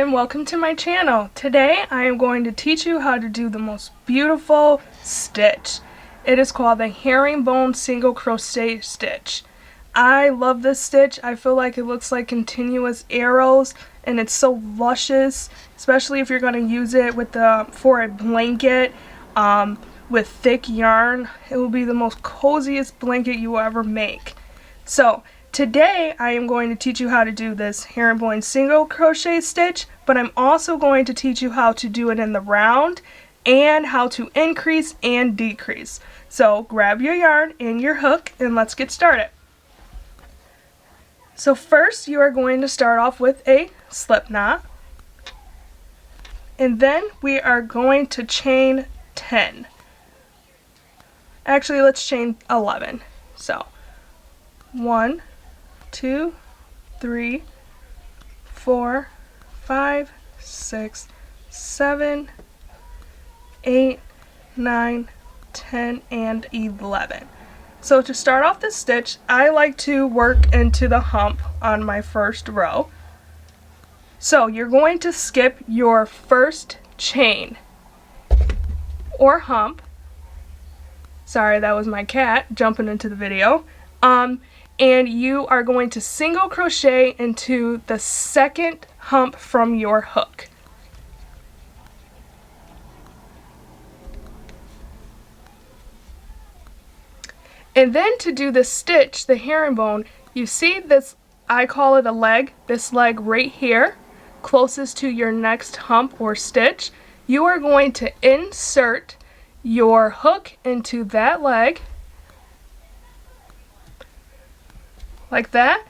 and welcome to my channel. Today I am going to teach you how to do the most beautiful stitch. It is called the herringbone single crochet stitch. I love this stitch. I feel like it looks like continuous arrows and it's so luscious, especially if you're going to use it with for a blanket with thick yarn. It will be the most coziest blanket you will ever make. So today I am going to teach you how to do this herringbone single crochet stitch, but I'm also going to teach you how to do it in the round and how to increase and decrease. So grab your yarn and your hook and let's get started. So first you are going to start off with a slip knot, and then we are going to chain 10. Actually, let's chain 11. So 1, 2, 3, 4, 5, 6, 7, 8, 9, 10, and 11. So to start off this stitch, I like to work into the hump on my first row. So you're going to skip your first chain or hump. Sorry, that was my cat jumping into the video. And you are going to single crochet into the second hump from your hook. And then to do the stitch, the herringbone, you see this, I call it a leg, this leg right here, closest to your next hump or stitch. You are going to insert your hook into that leg, like that,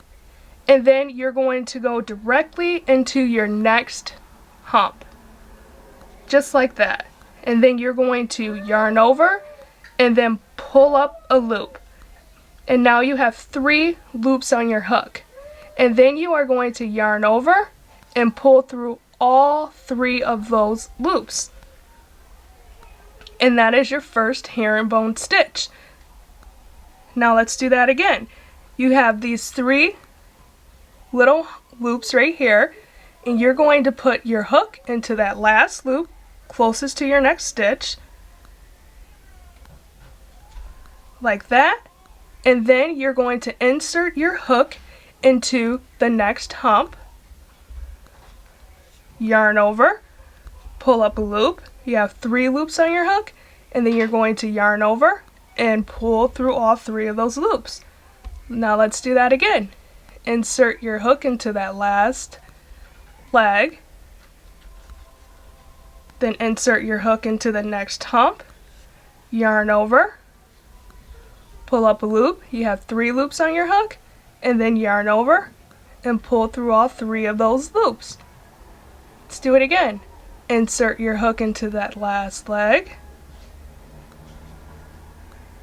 and then you're going to go directly into your next hump, just like that. And then you're going to yarn over and then pull up a loop. And now you have 3 loops on your hook. And then you are going to yarn over and pull through all 3 of those loops. And that is your first herringbone stitch. Now let's do that again. You have these 3 little loops right here, and you're going to put your hook into that last loop closest to your next stitch, like that, and then you're going to insert your hook into the next hump, yarn over, pull up a loop. You have 3 loops on your hook, and then you're going to yarn over and pull through all 3 of those loops. Now let's do that again. Insert your hook into that last leg, then insert your hook into the next hump, yarn over, pull up a loop. You have 3 loops on your hook, and then yarn over and pull through all 3 of those loops. Let's do it again. Insert your hook into that last leg,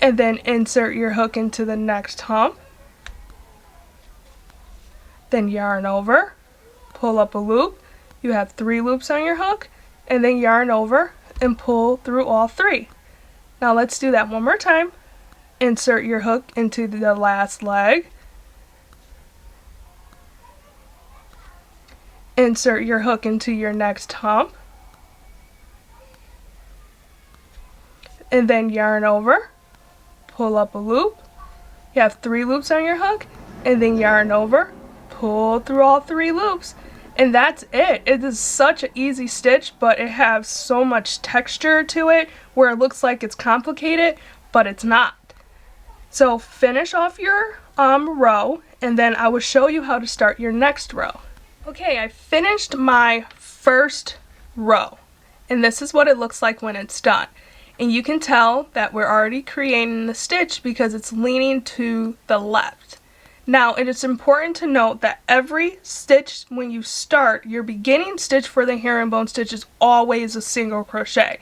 and then insert your hook into the next hump, then yarn over, pull up a loop. You have 3 loops on your hook, and then yarn over and pull through all 3. Now let's do that one more time. Insert your hook into the last leg, insert your hook into your next hump, and then yarn over, pull up a loop. You have 3 loops on your hook, and then yarn over, pull through all 3 loops, and that's it. It is such an easy stitch, but it has so much texture to it where it looks like it's complicated, but it's not. So finish off your row, and then I will show you how to start your next row. Okay, I finished my first row, and this is what it looks like when it's done. And you can tell that we're already creating the stitch because it's leaning to the left. Now, it is important to note that every stitch when you start, your beginning stitch for the herringbone stitch is always a single crochet.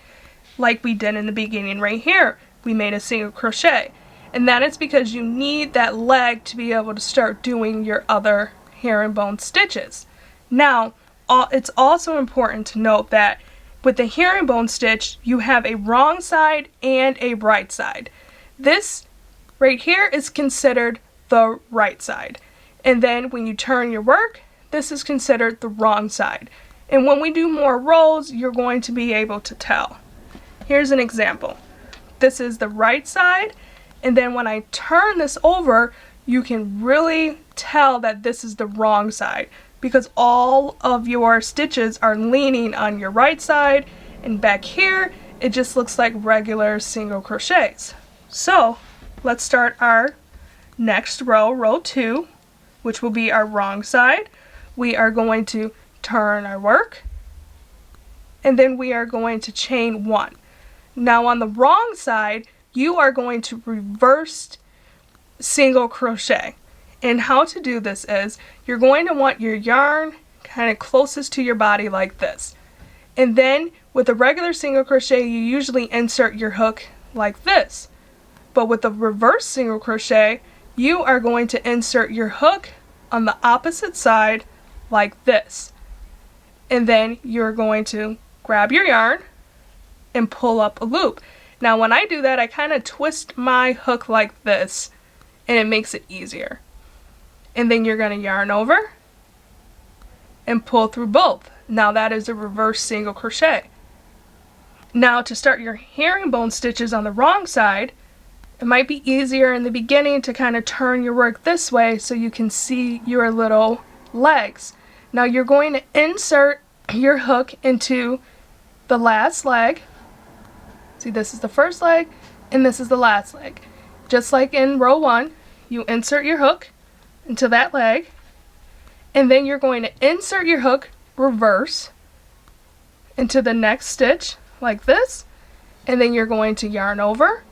Like we did in the beginning right here, we made a single crochet. And that is because you need that leg to be able to start doing your other herringbone stitches. Now, it's also important to note that with the herringbone stitch, you have a wrong side and a right side. This right here is considered the right side. And then when you turn your work, this is considered the wrong side. And when we do more rows, you're going to be able to tell. Here's an example. This is the right side, and then when I turn this over, you can really tell that this is the wrong side because all of your stitches are leaning on your right side, and back here it just looks like regular single crochets. So let's start our next row, row 2, which will be our wrong side. We are going to turn our work, and then we are going to chain 1. Now on the wrong side, you are going to reverse single crochet. And how to do this is you're going to want your yarn kind of closest to your body like this. And then with a regular single crochet, you usually insert your hook like this. But with a reverse single crochet, you are going to insert your hook on the opposite side like this. And then you're going to grab your yarn and pull up a loop. Now when I do that, I kind of twist my hook like this, and it makes it easier. And then you're going to yarn over and pull through both. Now that is a reverse single crochet. Now to start your herringbone stitches on the wrong side, it might be easier in the beginning to kind of turn your work this way so you can see your little legs. Now you're going to insert your hook into the last leg. See, this is the first leg and this is the last leg. Just like in row 1, you insert your hook into that leg, and then you're going to insert your hook reverse into the next stitch like this, and then you're going to yarn over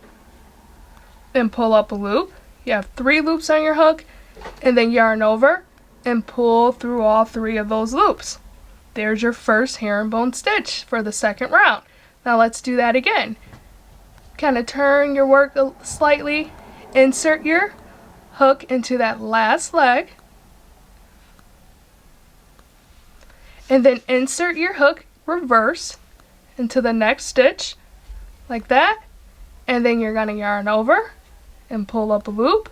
and pull up a loop. You have 3 loops on your hook, and then yarn over and pull through all 3 of those loops. There's your first herringbone stitch for the second round. Now let's do that again. Kind of turn your work slightly, insert your hook into that last leg, and then insert your hook reverse into the next stitch like that, and then you're going to yarn over and pull up a loop,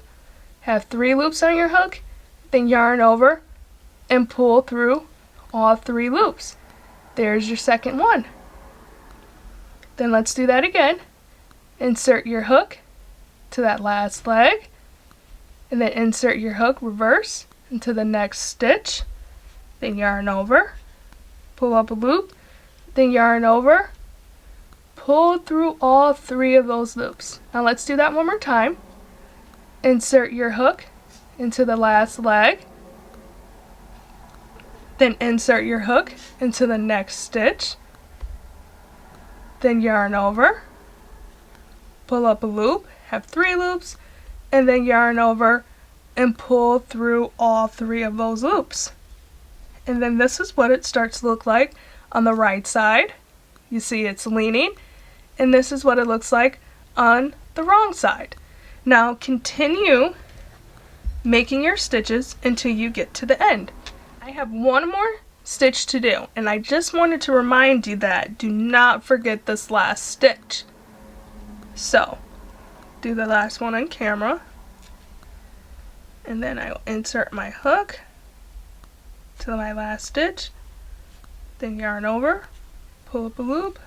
have 3 loops on your hook, then yarn over and pull through all 3 loops. There's your second one. Then let's do that again. Insert your hook to that last leg, and then insert your hook reverse into the next stitch, then yarn over, pull up a loop, then yarn over, pull through all 3 of those loops. Now let's do that one more time. Insert your hook into the last leg, then insert your hook into the next stitch, then yarn over, pull up a loop, have 3 loops, and then yarn over and pull through all 3 of those loops. And then this is what it starts to look like on the right side. You see it's leaning, and this is what it looks like on the wrong side. Now continue making your stitches until you get to the end. I have one more stitch to do, and I just wanted to remind you that do not forget this last stitch. So do the last one on camera, and then I will insert my hook to my last stitch, then yarn over, pull up a loop,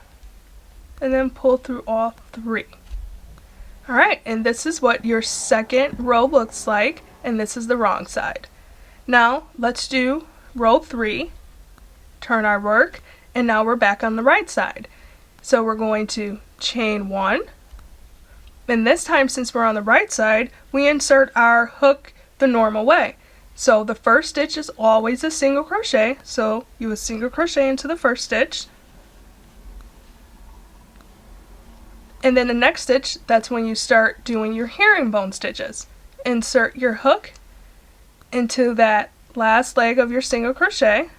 and then pull through all 3. Alright, and this is what your second row looks like, and this is the wrong side. Now let's do row 3, turn our work, and now we're back on the right side. So we're going to chain 1, and this time, since we're on the right side, we insert our hook the normal way. So the first stitch is always a single crochet, so you would single crochet into the first stitch, and then the next stitch, that's when you start doing your herringbone stitches. Insert your hook into that last leg of your single crochet,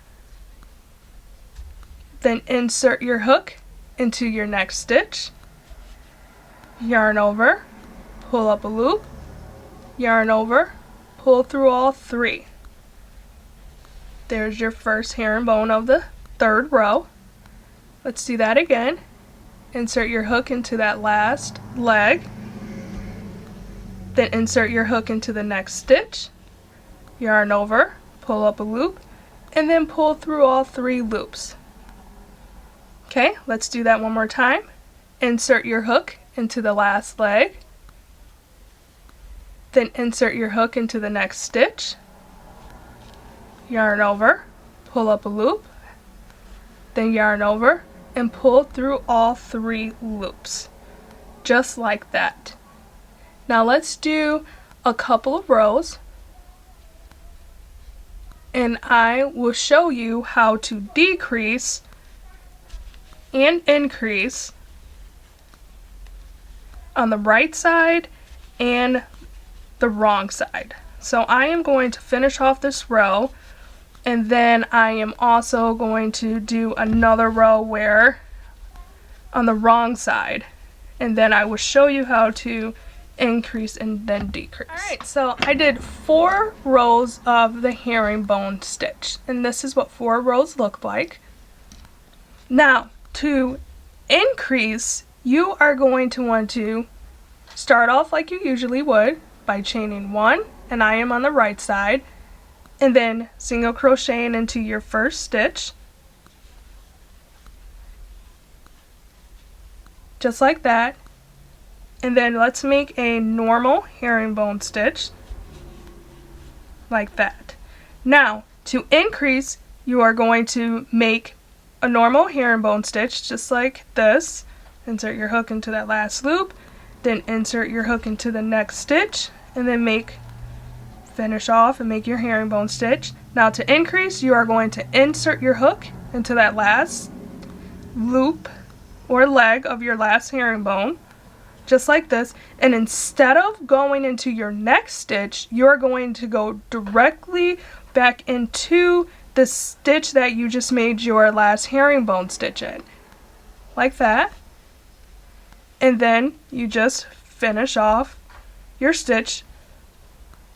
then insert your hook into your next stitch, yarn over, pull up a loop, yarn over, pull through all 3. There's your first herringbone of the third row. Let's do that again. Insert your hook into that last leg, then insert your hook into the next stitch, yarn over, pull up a loop, and then pull through all 3 loops. Okay, let's do that one more time. Insert your hook into the last leg, then insert your hook into the next stitch, yarn over, pull up a loop, then yarn over and pull through all 3 loops, just like that. Now let's do a couple of rows, and I will show you how to decrease and increase on the right side and the wrong side. So I am going to finish off this row, and then I am also going to do another row where on the wrong side, and then I will show you how to increase and then decrease. Alright, so I did 4 rows of the herringbone stitch, and this is what 4 rows look like. Now to increase, you are going to want to start off like you usually would by chaining 1, and I am on the right side, and then single crocheting into your first stitch, just like that. And then let's make a normal herringbone stitch like that. Now to increase, you are going to make a normal herringbone stitch just like this. Insert your hook into that last loop, then insert your hook into the next stitch, and then finish off and make your herringbone stitch. Now to increase, you are going to insert your hook into that last loop or leg of your last herringbone, just like this, and instead of going into your next stitch, you're going to go directly back into the stitch that you just made your last herringbone stitch in, like that. And then you just finish off your stitch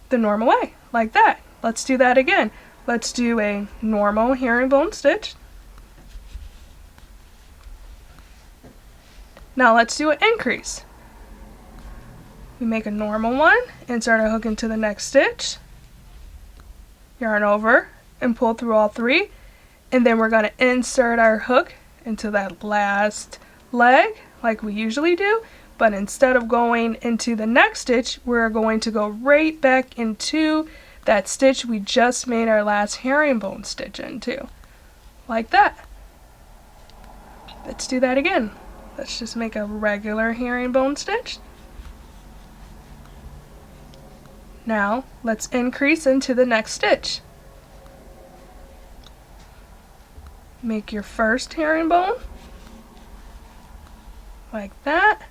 the normal way, like that. Let's do that again. Let's do a normal herringbone stitch. Now let's do an increase. We make a normal one, insert our hook into the next stitch, yarn over and pull through all 3, and then we're going to insert our hook into that last leg like we usually do, but instead of going into the next stitch, we're going to go right back into that stitch we just made our last herringbone stitch into, like that. Let's do that again. Let's just make a regular herringbone stitch. Now let's increase into the next stitch. Make your first herringbone like that.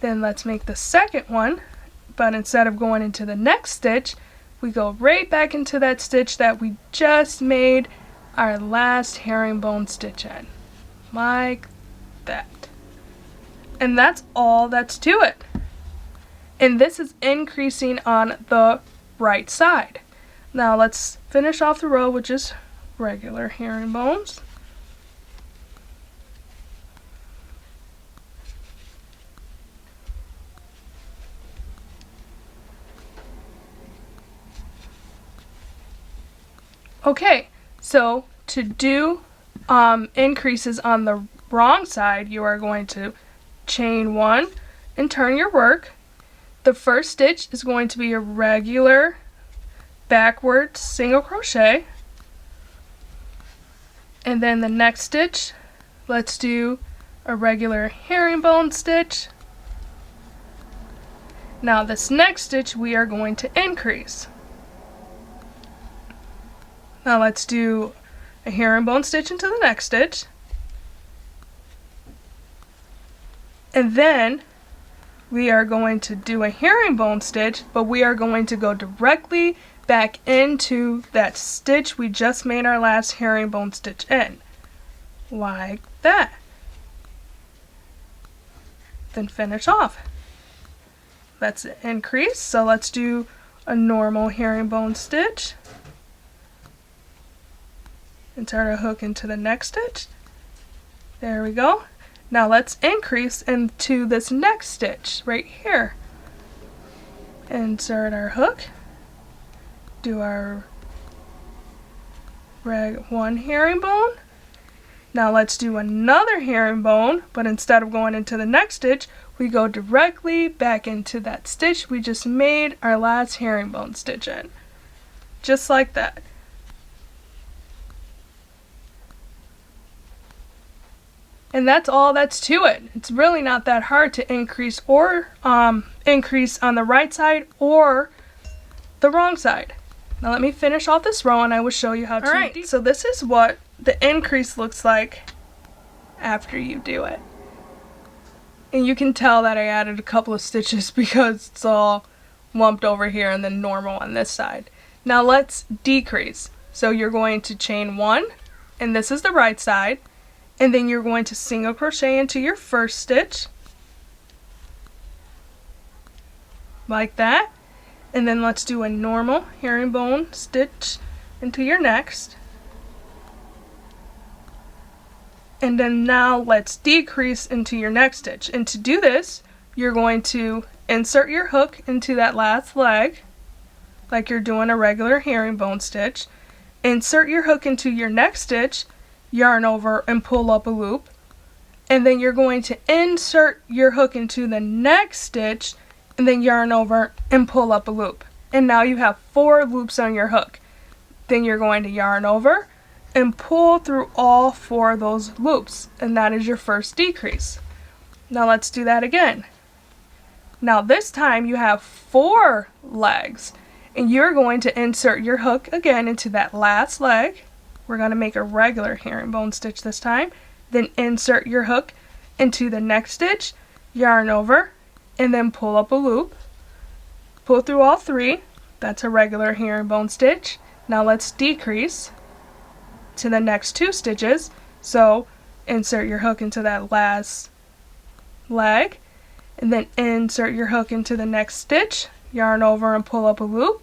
Then let's make the second one, but instead of going into the next stitch, we go right back into that stitch that we just made our last herringbone stitch in, like that. And that's all that's to it. And this is increasing on the right side. Now let's finish off the row with just regular herringbones. Okay, so to do increases on the wrong side, you are going to chain 1 and turn your work. The first stitch is going to be a regular backward single crochet, and then the next stitch, let's do a regular herringbone stitch. Now this next stitch we are going to increase. Now let's do a herringbone stitch into the next stitch, and then we are going to do a herringbone stitch, but we are going to go directly back into that stitch we just made our last herringbone stitch in, like that. Then finish off. Let's increase, so let's do a normal herringbone stitch. Insert a hook into the next stitch. There we go. Now let's increase into this next stitch right here. Insert our hook, do our one herringbone. Now let's do another herringbone, but instead of going into the next stitch, we go directly back into that stitch we just made our last herringbone stitch in. Just like that. And that's all that's to it. It's really not that hard to increase on the right side or the wrong side. Now let me finish off this row and I will show you how to. Alright, so this is what the increase looks like after you do it. And you can tell that I added a couple of stitches because it's all lumped over here and then normal on this side. Now let's decrease. So you're going to chain 1, and this is the right side, and then you're going to single crochet into your first stitch like that, and then let's do a normal herringbone stitch into your next, and then now let's decrease into your next stitch. And to do this, you're going to insert your hook into that last leg like you're doing a regular herringbone stitch, insert your hook into your next stitch, yarn over and pull up a loop, and then you're going to insert your hook into the next stitch and then yarn over and pull up a loop. And now you have 4 loops on your hook. Then you're going to yarn over and pull through all 4 of those loops, and that is your first decrease. Now let's do that again. Now this time you have 4 legs, and you're going to insert your hook again into that last leg. We're going to make a regular herringbone stitch this time. Then insert your hook into the next stitch, yarn over, and then pull up a loop. Pull through all 3. That's a regular herringbone stitch. Now let's decrease to the next 2 stitches. So insert your hook into that last leg, and then insert your hook into the next stitch, yarn over and pull up a loop,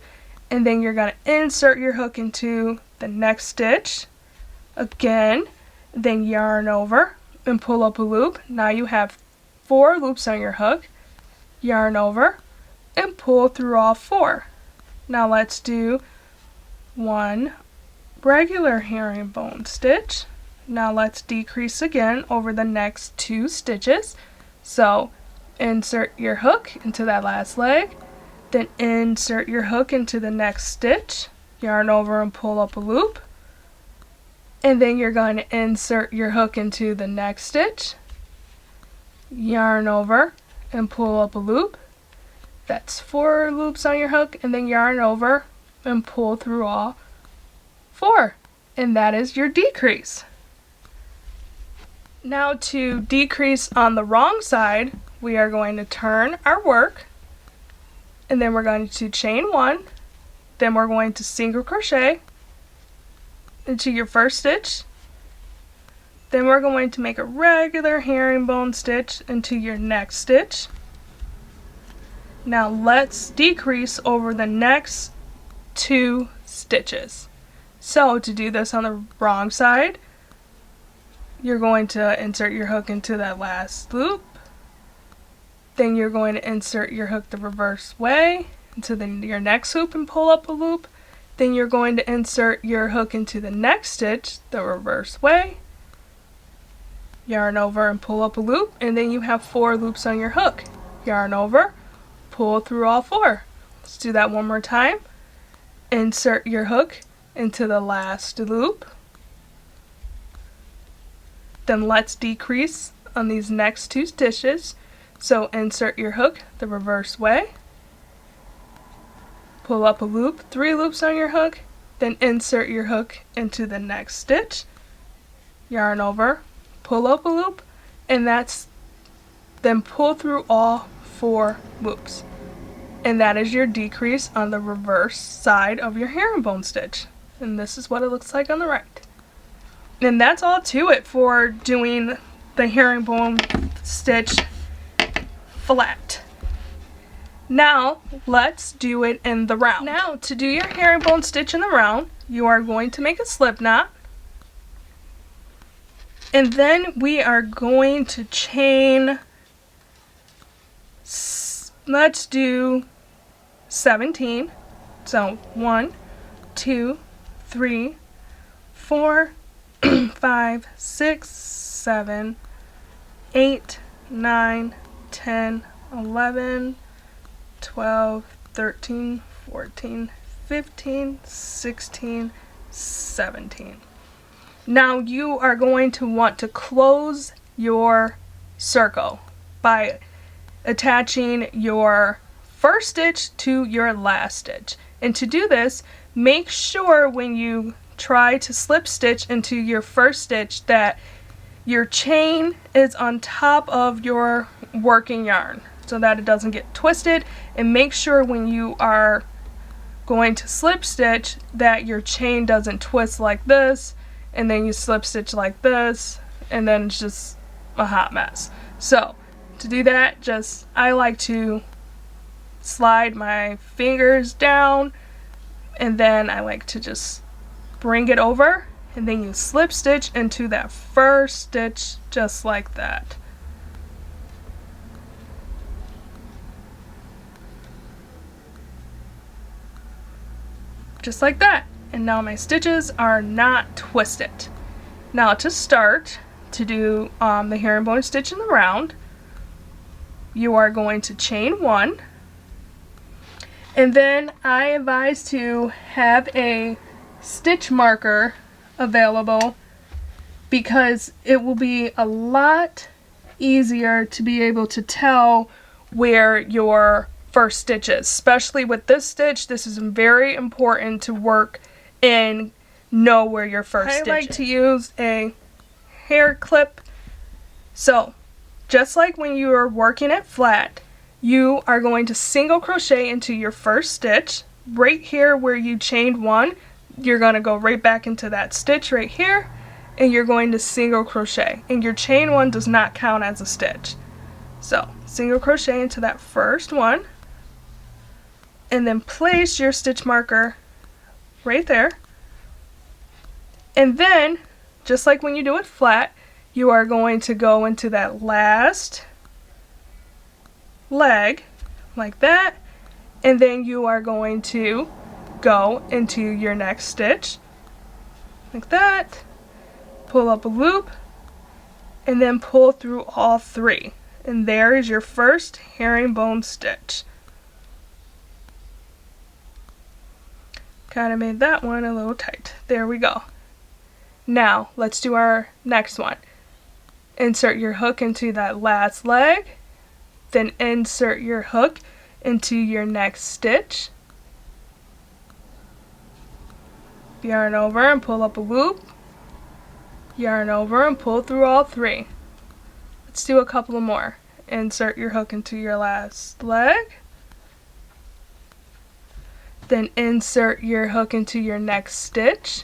and then you're going to insert your hook into the next stitch again, then yarn over and pull up a loop. Now you have 4 loops on your hook, yarn over and pull through all 4. Now let's do one regular herringbone stitch. Now let's decrease again over the next 2 stitches. So insert your hook into that last leg, then insert your hook into the next stitch, yarn over and pull up a loop, and then you're going to insert your hook into the next stitch, yarn over and pull up a loop. That's 4 loops on your hook, and then yarn over and pull through all 4, and that is your decrease. Now to decrease on the wrong side, we are going to turn our work, and then we're going to chain 1, then we're going to single crochet into your first stitch, then we're going to make a regular herringbone stitch into your next stitch. Now let's decrease over the next 2 stitches. So to do this on the wrong side, you're going to insert your hook into that last loop, then you're going to insert your hook the reverse way into your next hoop and pull up a loop, then you're going to insert your hook into the next stitch the reverse way, yarn over and pull up a loop, and then you have 4 loops on your hook. Yarn over, pull through all 4. Let's do that one more time. Insert your hook into the last loop, then let's decrease on these next 2 stitches. So insert your hook the reverse way, pull up a loop, 3 loops on your hook, then insert your hook into the next stitch, yarn over, pull up a loop, and then pull through all 4 loops. And that is your decrease on the reverse side of your herringbone stitch. And this is what it looks like on the right. And that's all to it for doing the herringbone stitch flat. Now let's do it in the round. Now to do your herringbone stitch in the round, you are going to make a slip knot, and then we are going to chain, let's do 17. So 1, 2, 3, 4, 5, 6, 7, 8, 9, 10, 11, 12, 13, 14, 15, 16, 17. Now you are going to want to close your circle by attaching your first stitch to your last stitch. And to do this, make sure when you try to slip stitch into your first stitch that your chain is on top of your working yarn so that it doesn't get twisted, and make sure when you are going to slip stitch that your chain doesn't twist like this and then you slip stitch like this and then it's just a hot mess. So to do that, I like to slide my fingers down and then I like to just bring it over, and then you slip stitch into that first stitch just like that. Just like that. And now my stitches are not twisted. Now to start, to do the herringbone stitch in the round, you are going to chain 1, and then I advise to have a stitch marker available because it will be a lot easier to be able to tell where your first stitch is. Especially with this stitch, this is very important to work and know where your first stitch is. I like to use a hair clip. So just like when you are working it flat, you are going to single crochet into your first stitch. Right here where you chained 1, you're going to go right back into that stitch right here, and you're going to single crochet, and your chain 1 does not count as a stitch. So single crochet into that first one, and then place your stitch marker right there, and then just like when you do it flat, you are going to go into that last leg like that, and then you are going to go into your next stitch like that, pull up a loop, and then pull through all 3, and there is your first herringbone stitch. Kind of made that one a little tight. There we go. Now let's do our next one. Insert your hook into that last leg, then insert your hook into your next stitch, yarn over and pull up a loop, yarn over and pull through all 3. Let's do a couple more. Insert your hook into your last leg, then insert your hook into your next stitch,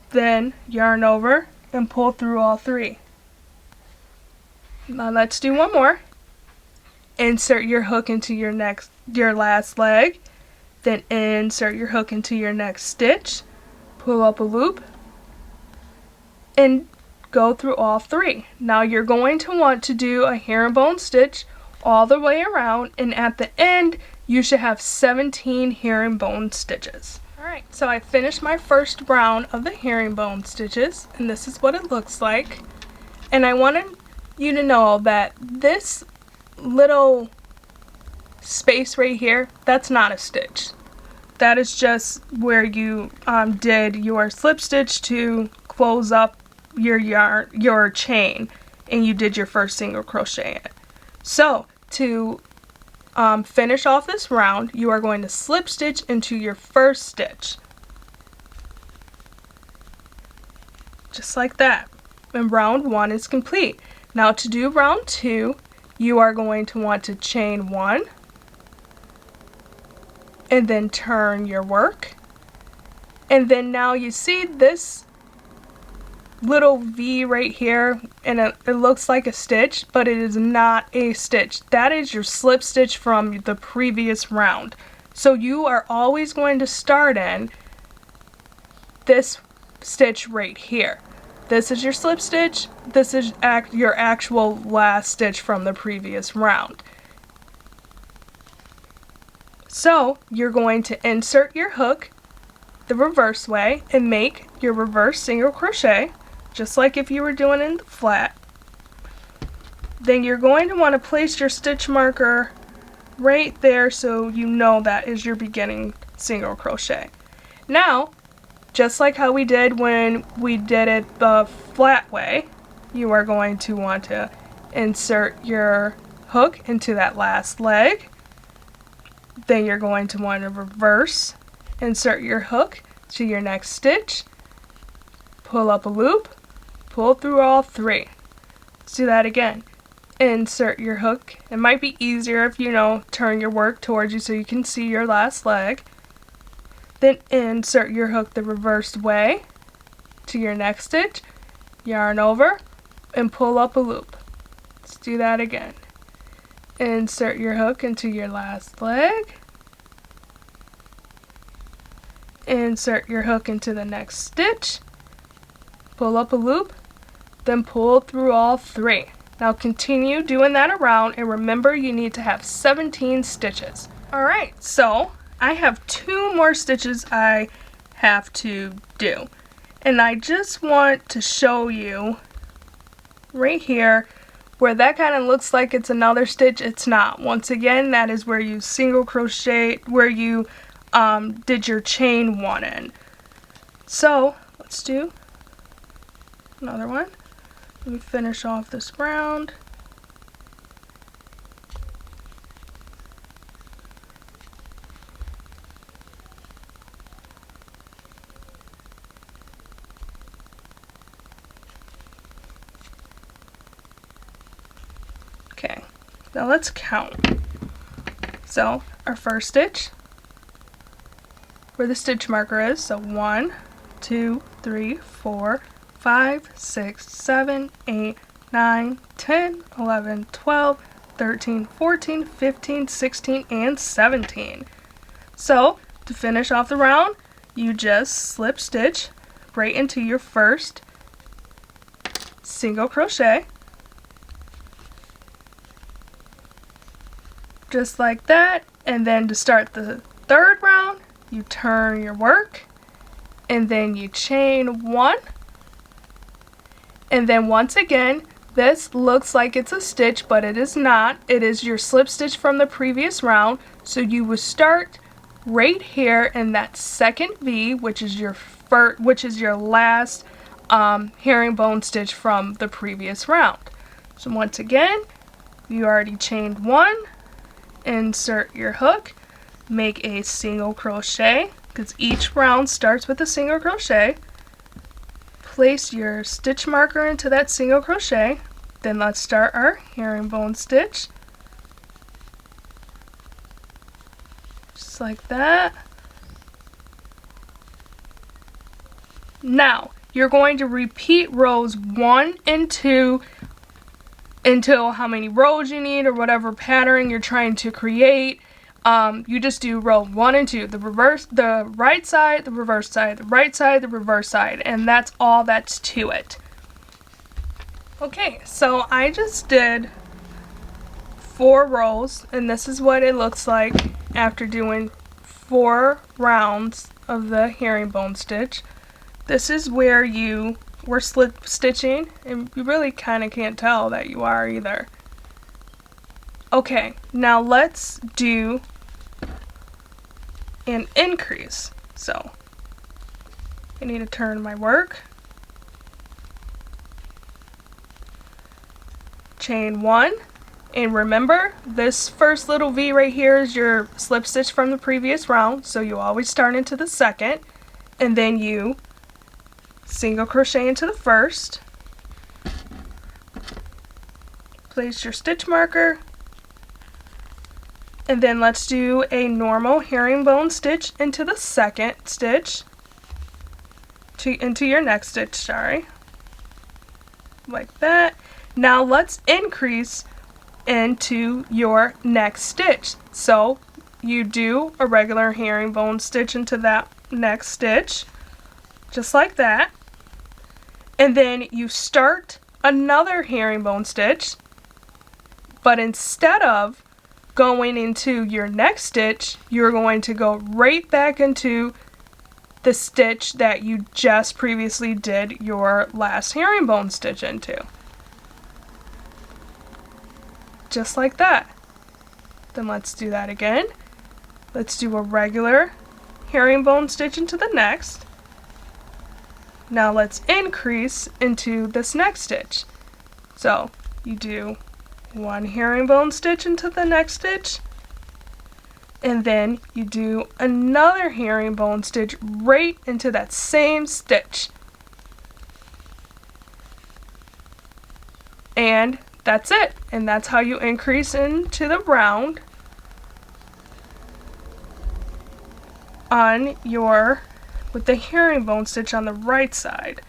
then yarn over and pull through all 3. Now let's do one more. Insert your hook into your last leg, then insert your hook into your next stitch, pull up a loop, and go through all 3. Now you're going to want to do a herringbone stitch all the way around, and at the end you should have 17 herringbone stitches. Alright, so I finished my first round of the herringbone stitches, and this is what it looks like. And I wanted you to know that this little space right here, that's not a stitch. That is just where you did your slip stitch to close up your chain, and you did your first single crochet in it. So to finish off this round, you are going to slip stitch into your first stitch. Just like that. And round 1 is complete. Now to do round 2, you are going to want to chain 1, and then turn your work. And then now you see this little V right here, and it looks like a stitch, but it is not a stitch. That is your slip stitch from the previous round. So you are always going to start in this stitch right here. This is your slip stitch. This is your actual last stitch from the previous round. So you're going to insert your hook the reverse way and make your reverse single crochet, just like if you were doing it in the flat. Then you're going to want to place your stitch marker right there so you know that is your beginning single crochet. Now, just like how we did when we did it the flat way, you are going to want to insert your hook into that last leg. Then you're going to want to reverse, insert your hook to your next stitch, pull up a loop, pull through all three. Let's do that again. Insert your hook. It might be easier if you turn your work towards you so you can see your last leg. Then insert your hook the reversed way to your next stitch, yarn over, and pull up a loop. Let's do that again. Insert your hook into your last leg. Insert your hook into the next stitch, pull up a loop, then pull through all three. Now continue doing that around, and remember you need to have 17 stitches. Alright, so I have 2 more stitches I have to do. And I just want to show you right here where that kind of looks like it's another stitch. It's not. Once again, that is where you single crochet, where you did your chain 1 in. So let's do another one. Let me finish off this round. Okay, now let's count. So our first stitch, where the stitch marker is, so 1, 2, 3, 4, 5, 6, 7, 8, 9, 10, 11, 12, 13, 14, 15, 16, and 17. So to finish off the round, you just slip stitch right into your first single crochet, just like that. And then to start the third round, you turn your work and then you chain 1. And then once again, this looks like it's a stitch, but it is not. It is your slip stitch from the previous round. So you would start right here in that second V, which is your last herringbone stitch from the previous round. So once again, you already chained 1. Insert your hook, make a single crochet, because each round starts with a single crochet. Place your stitch marker into that single crochet. Then let's start our herringbone stitch. Just like that. Now, you're going to repeat rows 1 and 2 until how many rows you need or whatever pattern you're trying to create. You just do row 1 and 2, the right side, the reverse side, the right side, the reverse side, and that's all that's to it. Okay, so I just did 4 rows, and this is what it looks like after doing 4 rounds of the herringbone stitch. This is where you were slip stitching, and you really kind of can't tell that you are either. Okay, now let's do an increase. So I need to turn my work, chain 1, and remember this first little V right here is your slip stitch from the previous round, so you always start into the second, and then you single crochet into the first, place your stitch marker, and then let's do a normal herringbone stitch into the second stitch, into your next stitch, sorry, like that. Now let's increase into your next stitch. So you do a regular herringbone stitch into that next stitch, just like that, and then you start another herringbone stitch, but instead of going into your next stitch, you're going to go right back into the stitch that you just previously did your last herringbone stitch into. Just like that. Then let's do that again. Let's do a regular herringbone stitch into the next. Now let's increase into this next stitch. So you do one herringbone stitch into the next stitch, and then you do another herringbone stitch right into that same stitch. And that's it. And that's how you increase into the round on your, with the herringbone stitch on the right side.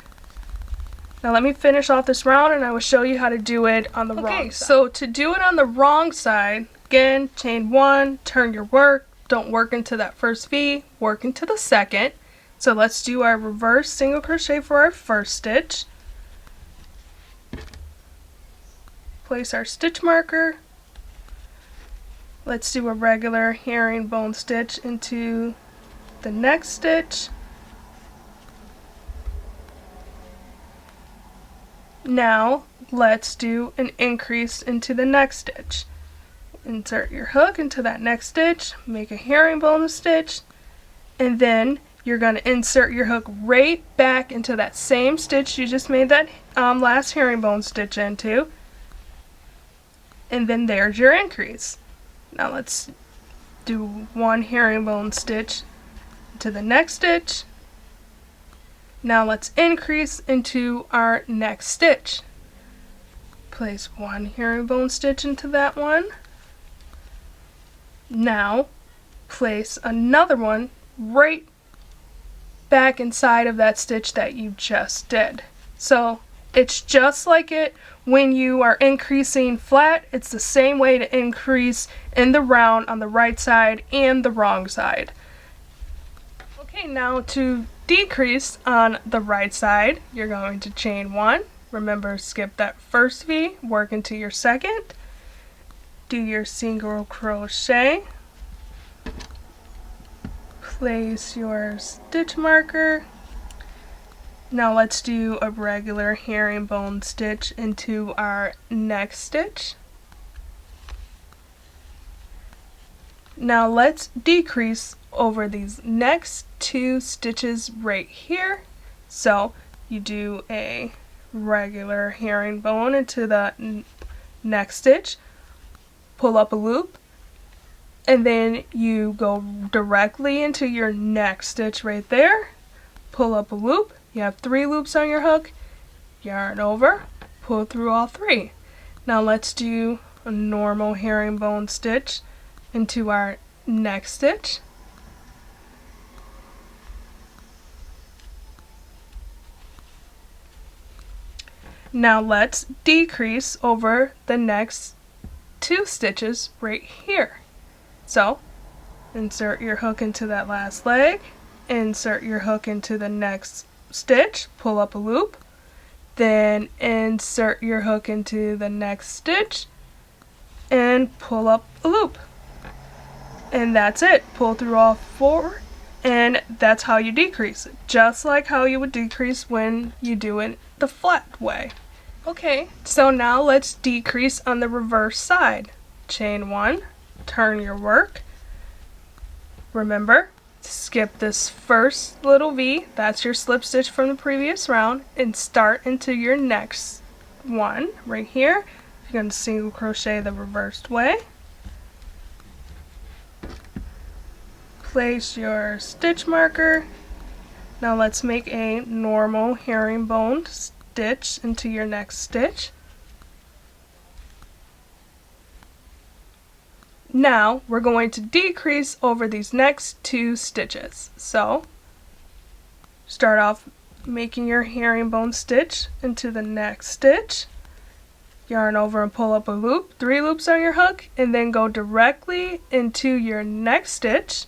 Now let me finish off this round and I will show you how to do it on the wrong side. So to do it on the wrong side, again, chain 1, turn your work, don't work into that first V, work into the second. So let's do our reverse single crochet for our first stitch. Place our stitch marker. Let's do a regular herringbone stitch into the next stitch. Now let's do an increase into the next stitch. Insert your hook into that next stitch, make a herringbone stitch, and then you're going to insert your hook right back into that same stitch you just made that last herringbone stitch into, and then there's your increase. Now let's do one herringbone stitch into the next stitch. Now let's increase into our next stitch. Place one herringbone stitch into that one. Now place another one right back inside of that stitch that you just did. So it's just like it when you are increasing flat. It's the same way to increase in the round on the right side and the wrong side. Okay, now to decrease on the right side, you're going to chain 1. Remember, skip that first V, work into your second, do your single crochet, place your stitch marker. Now let's do a regular herringbone stitch into our next stitch. Now let's decrease over these next 2 stitches right here. So you do a regular herringbone into the next stitch, pull up a loop, and then you go directly into your next stitch right there, pull up a loop. You have 3 loops on your hook, yarn over, pull through all 3. Now let's do a normal herringbone stitch into our next stitch. Now let's decrease over the next 2 stitches right here. So insert your hook into that last leg, insert your hook into the next stitch, pull up a loop, then insert your hook into the next stitch and pull up a loop. And that's it. Pull through all 4, and that's how you decrease it, just like how you would decrease when you do it the flat way. Okay, so now let's decrease on the reverse side. Chain 1, turn your work. Remember, skip this first little V, that's your slip stitch from the previous round, and start into your next one right here. You're going to single crochet the reversed way. Place your stitch marker. Now let's make a normal herringbone stitch into your next stitch. Now we're going to decrease over these next 2 stitches. So start off making your herringbone stitch into the next stitch, yarn over and pull up a loop, 3 loops on your hook, and then go directly into your next stitch,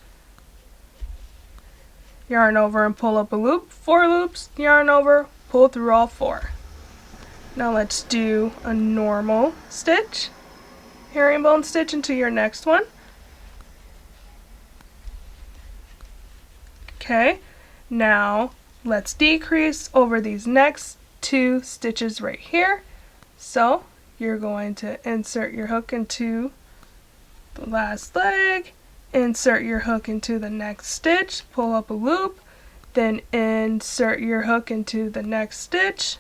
yarn over and pull up a loop, 4 loops, yarn over, pull through all 4. Now let's do a normal stitch, herringbone stitch into your next one. Okay, now let's decrease over these next 2 stitches right here. So you're going to insert your hook into the last leg, insert your hook into the next stitch, pull up a loop, then insert your hook into the next stitch,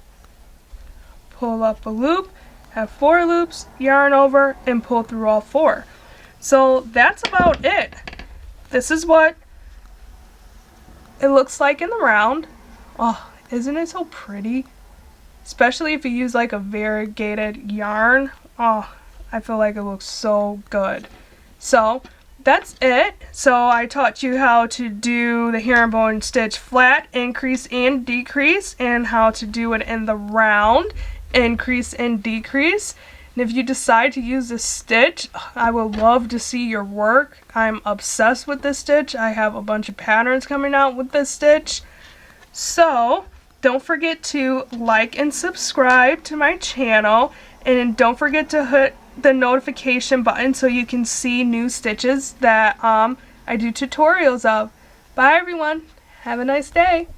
pull up a loop, have 4 loops, yarn over, and pull through all 4. So that's about it. This is what it looks like in the round. Oh, isn't it so pretty? Especially if you use like a variegated yarn. Oh, I feel like it looks so good. So that's it. So I taught you how to do the herringbone stitch flat, increase and decrease, and how to do it in the round, increase and decrease. And if you decide to use this stitch, I would love to see your work. I'm obsessed with this stitch. I have a bunch of patterns coming out with this stitch. So don't forget to like and subscribe to my channel, and don't forget to hit the notification button so you can see new stitches that I do tutorials of. Bye everyone. Have a nice day.